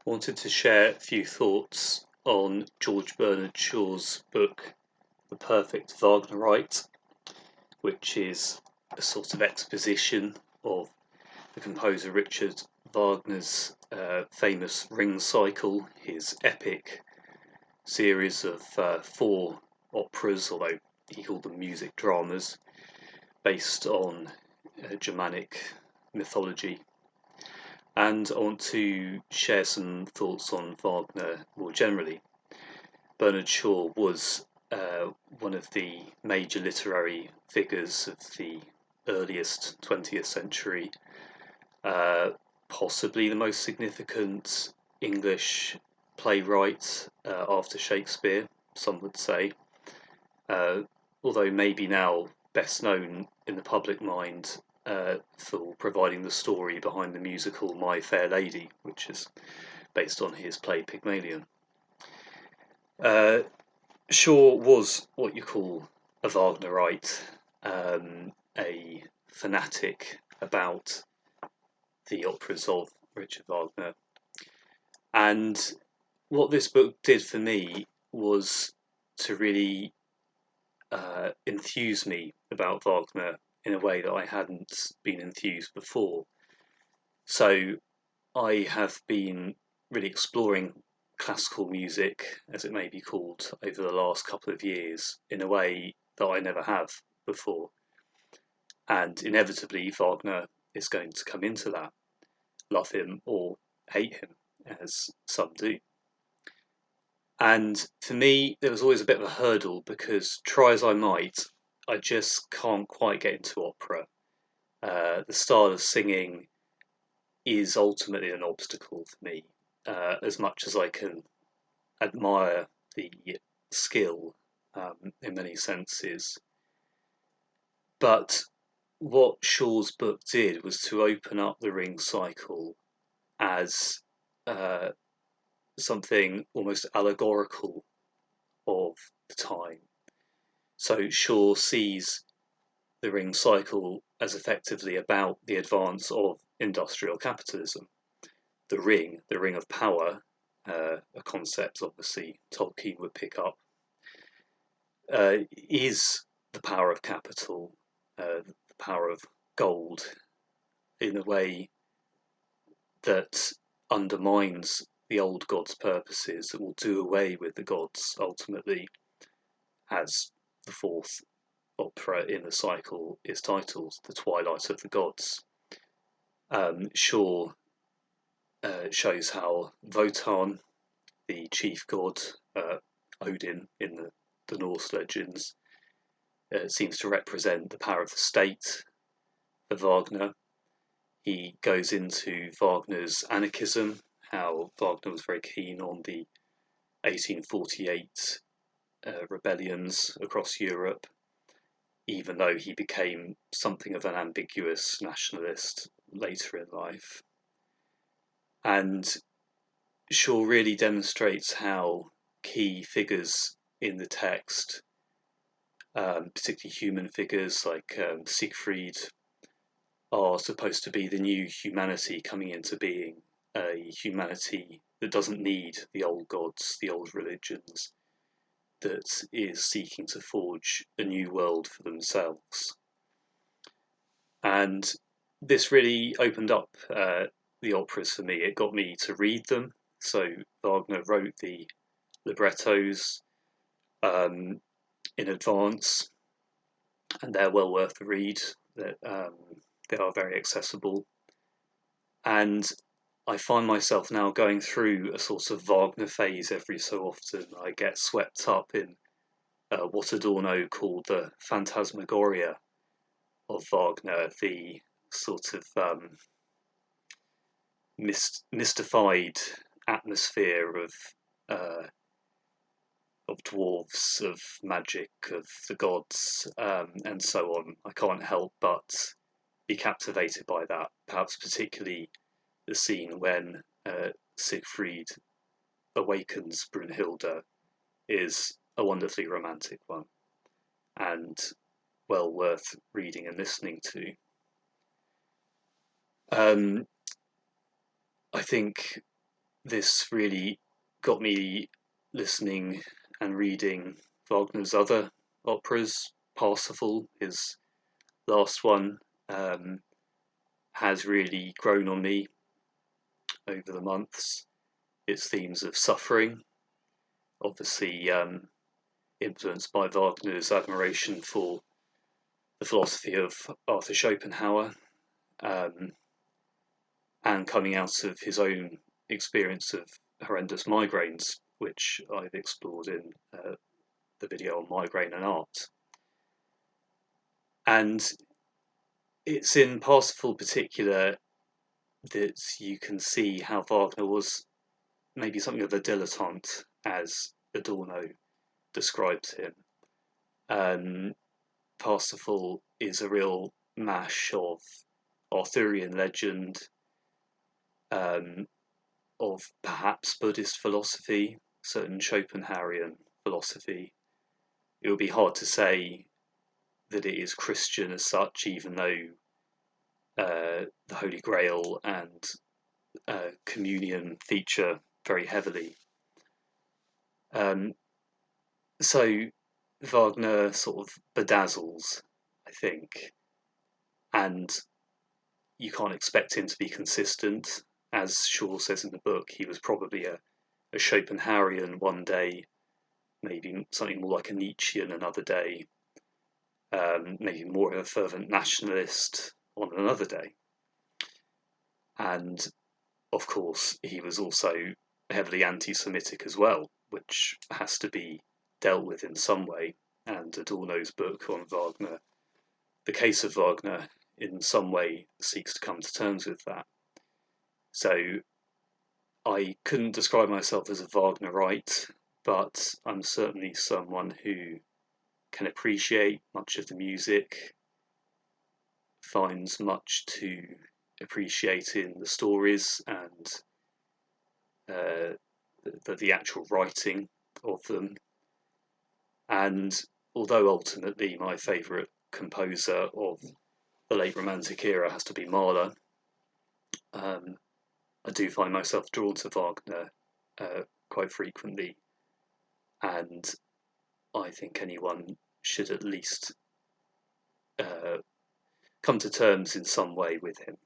Wanted to share a few thoughts on George Bernard Shaw's book, The Perfect Wagnerite, which is a sort of exposition of the composer Richard Wagner's famous Ring Cycle, his epic series of 4 operas, although he called them music dramas, based on Germanic mythology. And I want to share some thoughts on Wagner more generally. Bernard Shaw was one of the major literary figures of the earliest 20th century, possibly the most significant English playwright after Shakespeare, some would say, although maybe now best known in the public mind for providing the story behind the musical My Fair Lady, which is based on his play Pygmalion. Shaw was what you call a Wagnerite, a fanatic about the operas of Richard Wagner. And what this book did for me was to really enthuse me about Wagner in a way that I hadn't been enthused before. So I have been really exploring classical music, as it may be called, over the last couple of years in a way that I never have before. And inevitably, Wagner is going to come into that. Love him or hate him, as some do. And for me, there was always a bit of a hurdle because, try as I might, I just can't quite get into opera. The style of singing is ultimately an obstacle for me, as much as I can admire the skill in many senses. But what Shaw's book did was to open up the Ring Cycle as something almost allegorical of the time. So Shaw sees the Ring Cycle as effectively about the advance of industrial capitalism. The ring of power, a concept obviously Tolkien would pick up, is the power of capital, the power of gold, in a way that undermines the old gods' purposes, that will do away with the gods ultimately, as the 4th opera in the cycle is titled, The Twilight of the Gods. Shaw shows how Wotan, the chief god, Odin in the Norse legends, seems to represent the power of the state for Wagner. He goes into Wagner's anarchism, how Wagner was very keen on the 1848 rebellions across Europe, even though he became something of an ambiguous nationalist later in life. And Shaw really demonstrates how key figures in the text, particularly human figures like Siegfried, are supposed to be the new humanity coming into being, a humanity that doesn't need the old gods, the old religions, that is seeking to forge a new world for themselves. And this really opened up the operas for me. It got me to read them. So Wagner wrote the librettos in advance, and they're well worth the read. They are very accessible. And I find myself now going through a sort of Wagner phase every so often. I get swept up in what Adorno called the phantasmagoria of Wagner, the sort of mystified atmosphere of dwarves, of magic, of the gods, and so on. I can't help but be captivated by that, perhaps particularly the scene when Siegfried awakens Brunhilde is a wonderfully romantic one, and well worth reading and listening to. I think this really got me listening and reading Wagner's other operas. Parsifal, his last one, has really grown on me over the months. Its themes of suffering, obviously influenced by Wagner's admiration for the philosophy of Arthur Schopenhauer, um, and coming out of his own experience of horrendous migraines, which I've explored in the video on migraine and art. And it's in Parsifal particular that you can see how Wagner was maybe something of a dilettante, as Adorno describes him. Parsifal is a real mash of Arthurian legend, of perhaps Buddhist philosophy, certain Schopenhauerian philosophy. It would be hard to say that it is Christian as such, even though the Holy Grail and communion feature very heavily. So Wagner sort of bedazzles, I think, and you can't expect him to be consistent. As Shaw says in the book, he was probably a Schopenhauerian one day, maybe something more like a Nietzschean another day, maybe more of a fervent nationalist on another day. And of course, he was also heavily anti Semitic as well, which has to be dealt with in some way. And Adorno's book on Wagner, The Case of Wagner, in some way seeks to come to terms with that. So I couldn't describe myself as a Wagnerite, but I'm certainly someone who can appreciate much of the music, finds much to appreciate in the stories and the actual writing of them. And although ultimately my favourite composer of the late Romantic era has to be Mahler, I do find myself drawn to Wagner quite frequently, and I think anyone should at least come to terms in some way with him.